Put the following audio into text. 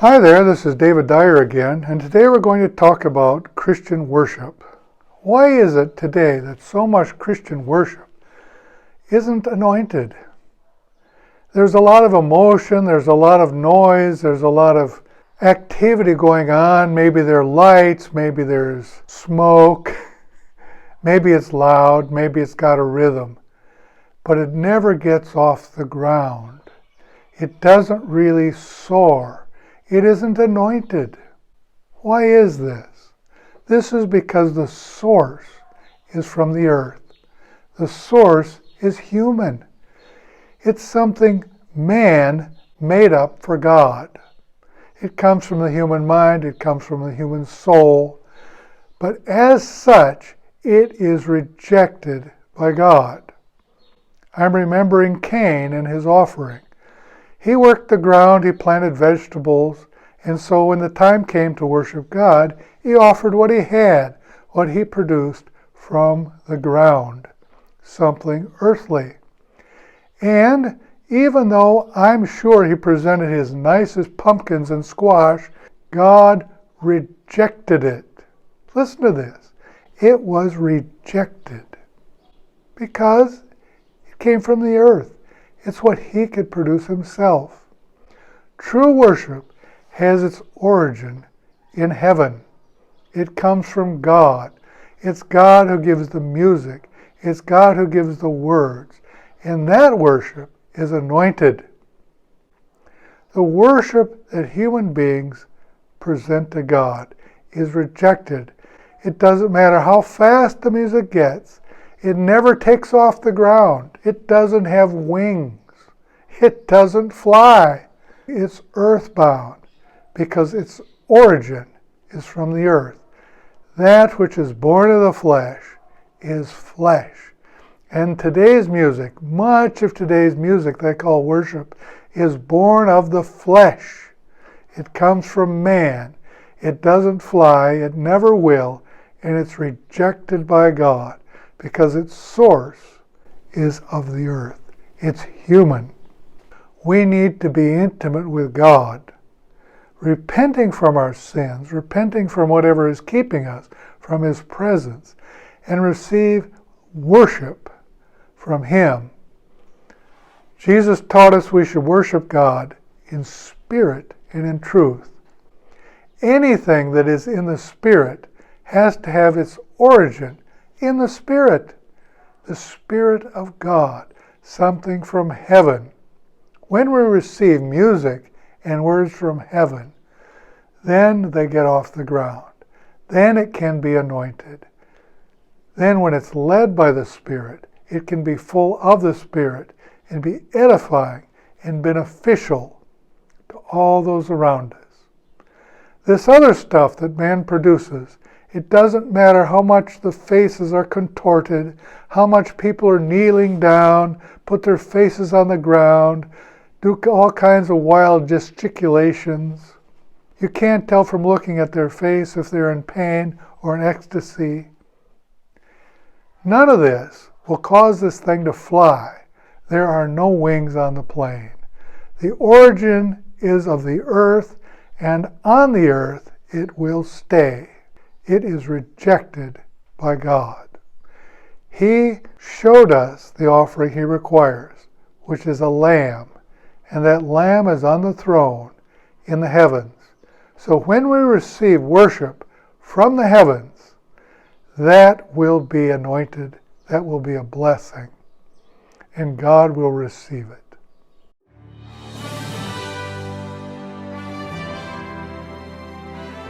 Hi there, this is David Dyer again, and today we're going to talk about Christian worship. Why is it today that so much Christian worship isn't anointed? There's a lot of emotion, there's a lot of noise, there's a lot of activity going on. Maybe there are lights, maybe there's smoke, maybe it's loud, maybe it's got a rhythm, but it never gets off the ground. It doesn't really soar. It isn't anointed. Why is this? This is because the source is from the earth. The source is human. It's something man made up for God. It comes from the human mind, it comes from the human soul, but as such, it is rejected by God. I'm remembering Cain and his offering. He worked the ground, he planted vegetables, and so when the time came to worship God, he offered what he had, what he produced from the ground, something earthly. And even though I'm sure he presented his nicest pumpkins and squash, God rejected it. Listen to this. It was rejected because it came from the earth. It's what he could produce himself. True worship has its origin in heaven. It comes from God. It's God who gives the music. It's God who gives the words. And that worship is anointed. The worship that human beings present to God is rejected. It doesn't matter how fast the music gets. It never takes off the ground. It doesn't have wings. It doesn't fly. It's earthbound because its origin is from the earth. That which is born of the flesh is flesh. And today's music, much of today's music they call worship, is born of the flesh. It comes from man. It doesn't fly. It never will. And it's rejected by God because its source is of the earth. It's human. We need to be intimate with God, repenting from our sins, repenting from whatever is keeping us from His presence, and receive worship from Him. Jesus taught us we should worship God in spirit and in truth. Anything that is in the spirit has to have its origin in the Spirit of God, something from heaven. When we receive music and words from heaven, then they get off the ground. Then it can be anointed. Then when it's led by the Spirit, it can be full of the Spirit and be edifying and beneficial to all those around us. This other stuff that man produces, it doesn't matter how much the faces are contorted, how much people are kneeling down, put their faces on the ground, do all kinds of wild gesticulations. You can't tell from looking at their face if they're in pain or in ecstasy. None of this will cause this thing to fly. There are no wings on the plane. The origin is of the earth, and on the earth it will stay. It is rejected by God. He showed us the offering He requires, which is a lamb, and that lamb is on the throne in the heavens. So when we receive worship from the heavens, that will be anointed, that will be a blessing, and God will receive it.